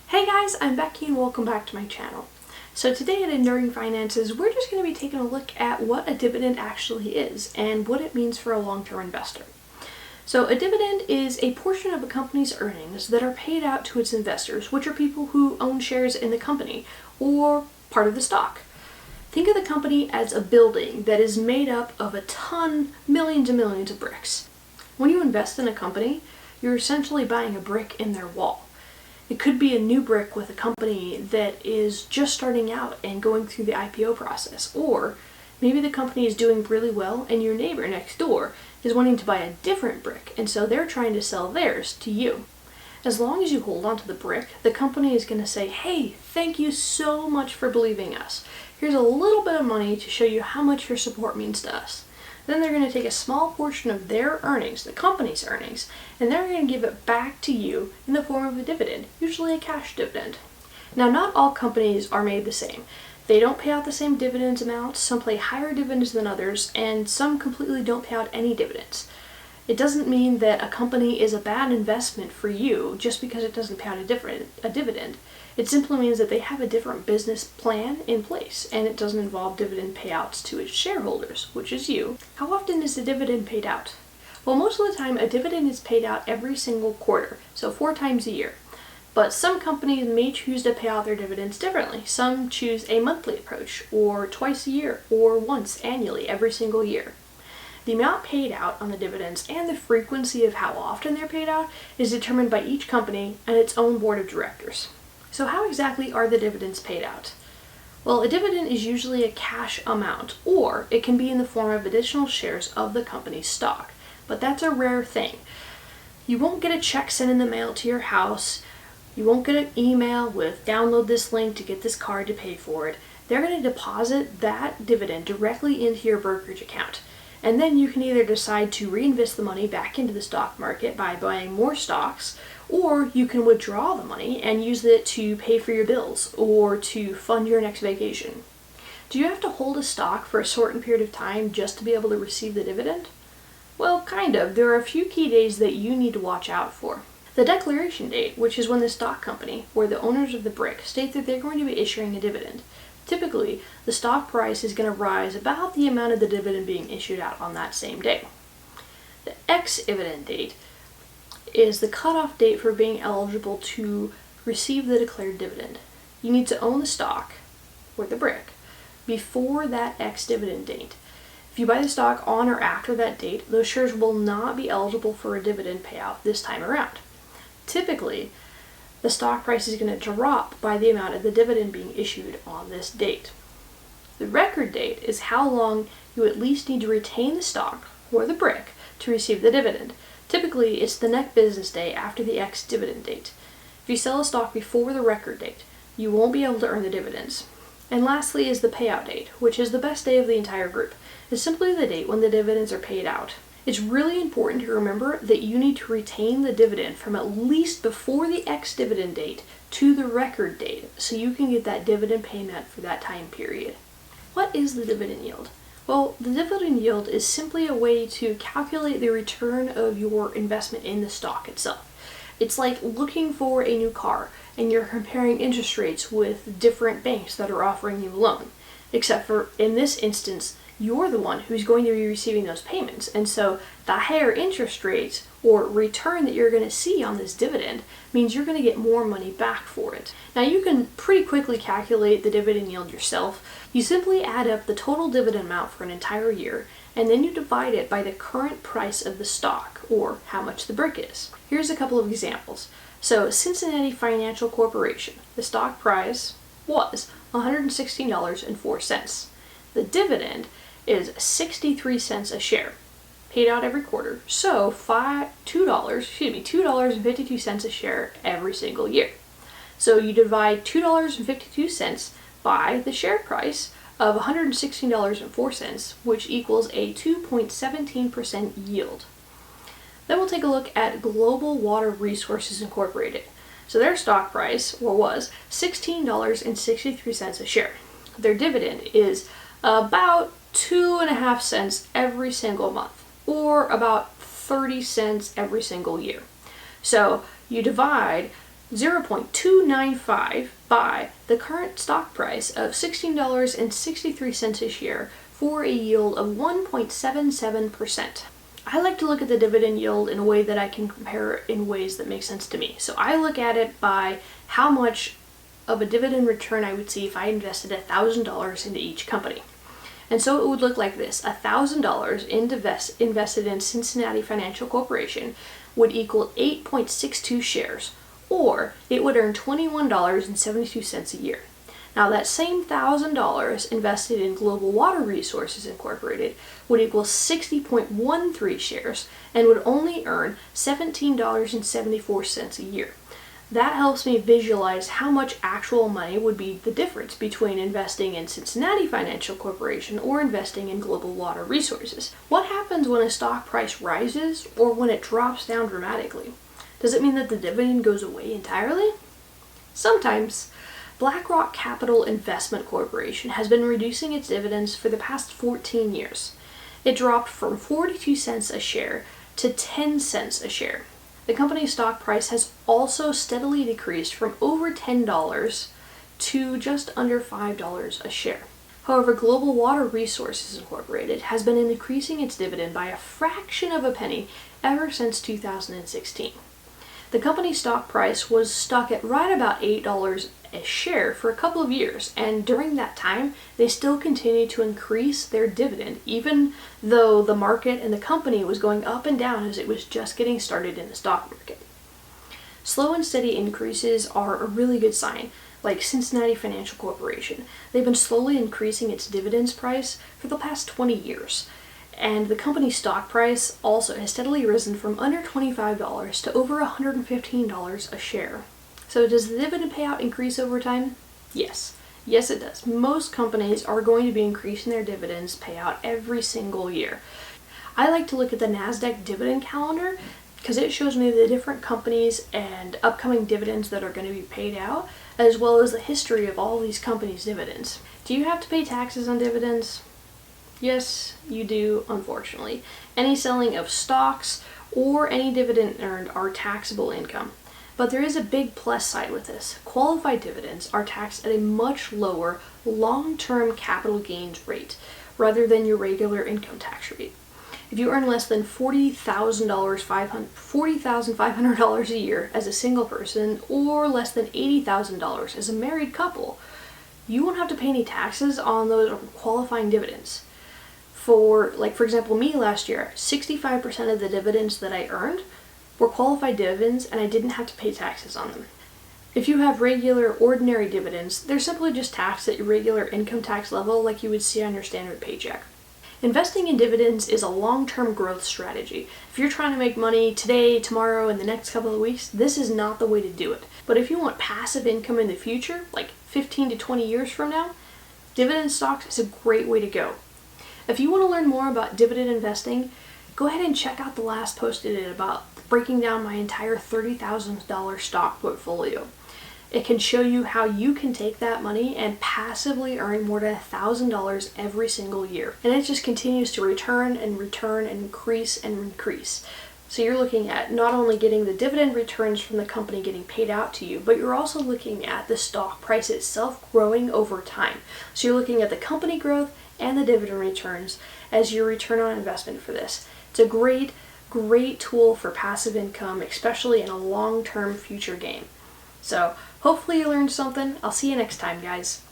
Hey guys, I'm Becky and welcome back to my channel. So today at Enduring Finances, we're just going to be taking a look at what a dividend actually is and what it means for a long-term investor. So a dividend is a portion of a company's earnings that are paid out to its investors, which are people who own shares in the company or part of the stock. Think of the company as a building that is made up of millions and millions of bricks. When you invest in a company, you're essentially buying a brick in their wall. It could be a new brick with a company that is just starting out and going through the IPO process. Or maybe the company is doing really well and your neighbor next door is wanting to buy a different brick, and so they're trying to sell theirs to you. As long as you hold on to the brick, the company is going to say, hey, thank you so much for believing us. Here's a little bit of money to show you how much your support means to us. Then they're going to take a small portion of their earnings, the company's earnings, and they're going to give it back to you in the form of a dividend, usually a cash dividend. Now, not all companies are made the same. They don't pay out the same dividends amounts, some pay higher dividends than others, and some completely don't pay out any dividends. It doesn't mean that a company is a bad investment for you just because it doesn't pay out a dividend. It simply means that they have a different business plan in place, and it doesn't involve dividend payouts to its shareholders, which is you. How often is the dividend paid out? Well, most of the time, a dividend is paid out every single quarter, so 4 times a year. But some companies may choose to pay out their dividends differently. Some choose a monthly approach, or twice a year, or once annually, every single year. The amount paid out on the dividends and the frequency of how often they're paid out is determined by each company and its own board of directors. So how exactly are the dividends paid out? Well, a dividend is usually a cash amount, or it can be in the form of additional shares of the company's stock. But that's a rare thing. You won't get a check sent in the mail to your house. You won't get an email with download this link to get this card to pay for it. They're going to deposit that dividend directly into your brokerage account. And then you can either decide to reinvest the money back into the stock market by buying more stocks, or you can withdraw the money and use it to pay for your bills or to fund your next vacation. Do you have to hold a stock for a certain period of time just to be able to receive the dividend? Well, kind of. There are a few key days that you need to watch out for. The declaration date, which is when the stock company or the owners of the brick state that they're going to be issuing a dividend. Typically, the stock price is going to rise about the amount of the dividend being issued out on that same day. The ex-dividend date is the cutoff date for being eligible to receive the declared dividend. You need to own the stock, or the brick, before that ex-dividend date. If you buy the stock on or after that date, those shares will not be eligible for a dividend payout this time around. Typically, the stock price is going to drop by the amount of the dividend being issued on this date. The record date is how long you at least need to retain the stock, or the brick, to receive the dividend. Typically, it's the next business day after the ex-dividend date. If you sell a stock before the record date, you won't be able to earn the dividends. And lastly is the payout date, which is the best day of the entire group. It's simply the date when the dividends are paid out. It's really important to remember that you need to retain the dividend from at least before the ex-dividend date to the record date so you can get that dividend payment for that time period. What is the dividend yield? Well, the dividend yield is simply a way to calculate the return of your investment in the stock itself. It's like looking for a new car and you're comparing interest rates with different banks that are offering you a loan. Except for, in this instance, you're the one who's going to be receiving those payments. And so the higher interest rates or return that you're going to see on this dividend means you're going to get more money back for it. Now you can pretty quickly calculate the dividend yield yourself. You simply add up the total dividend amount for an entire year, and then you divide it by the current price of the stock, or how much the brick is. Here's a couple of examples. So Cincinnati Financial Corporation, the stock price was $116.04. The dividend is 63 cents a share, paid out every quarter. So $2.52 a share every single year. So you divide $2.52 by the share price of $116.04, which equals a 2.17% yield. Then we'll take a look at Global Water Resources Incorporated. So their stock price was $16.63 a share. Their dividend is about 2.5 cents every single month, or about 30 cents every single year. So you divide 0.295 by the current stock price of $16.63 a share for a yield of 1.77%. I like to look at the dividend yield in a way that I can compare in ways that make sense to me. So I look at it by how much of a dividend return I would see if I invested $1,000 into each company. And so it would look like this. $1,000 invested in Cincinnati Financial Corporation would equal 8.62 shares, or it would earn $21.72 a year. Now that same $1,000 invested in Global Water Resources Incorporated would equal 60.13 shares and would only earn $17.74 a year. That helps me visualize how much actual money would be the difference between investing in Cincinnati Financial Corporation or investing in Global Water Resources. What happens when a stock price rises or when it drops down dramatically? Does it mean that the dividend goes away entirely? Sometimes. BlackRock Capital Investment Corporation has been reducing its dividends for the past 14 years. It dropped from 42 cents a share to 10 cents a share. The company's stock price has also steadily decreased from over $10 to just under $5 a share. However, Global Water Resources Incorporated has been increasing its dividend by a fraction of a penny ever since 2016. The company's stock price was stuck at right about $8 a share for a couple of years, and during that time, they still continued to increase their dividend, even though the market and the company was going up and down as it was just getting started in the stock market. Slow and steady increases are a really good sign, like Cincinnati Financial Corporation. They've been slowly increasing its dividends price for the past 20 years. And the company's stock price also has steadily risen from under $25 to over $115 a share. So does the dividend payout increase over time? Yes. Yes, it does. Most companies are going to be increasing their dividends payout every single year. I like to look at the NASDAQ dividend calendar because it shows me the different companies and upcoming dividends that are going to be paid out, as well as the history of all these companies' dividends. Do you have to pay taxes on dividends? Yes, you do, unfortunately. Any selling of stocks or any dividend earned are taxable income. But there is a big plus side with this. Qualified dividends are taxed at a much lower long-term capital gains rate rather than your regular income tax rate. If you earn less than $40,500 a year as a single person or less than $80,000 as a married couple, you won't have to pay any taxes on those qualifying dividends. For example, me last year, 65% of the dividends that I earned were qualified dividends and I didn't have to pay taxes on them. If you have regular ordinary dividends, they're simply just taxed at your regular income tax level like you would see on your standard paycheck. Investing in dividends is a long-term growth strategy. If you're trying to make money today, tomorrow, and the next couple of weeks, this is not the way to do it. But if you want passive income in the future, like 15 to 20 years from now, dividend stocks is a great way to go. If you want to learn more about dividend investing, go ahead and check out the last post I did about breaking down my entire $30,000 stock portfolio. It can show you how you can take that money and passively earn more than $1,000 every single year. And it just continues to return and increase and increase. So you're looking at not only getting the dividend returns from the company getting paid out to you, but you're also looking at the stock price itself growing over time. So you're looking at the company growth and the dividend returns as your return on investment for this. It's a great tool for passive income, especially in a long-term future game. So hopefully you learned something. I'll see you next time, guys.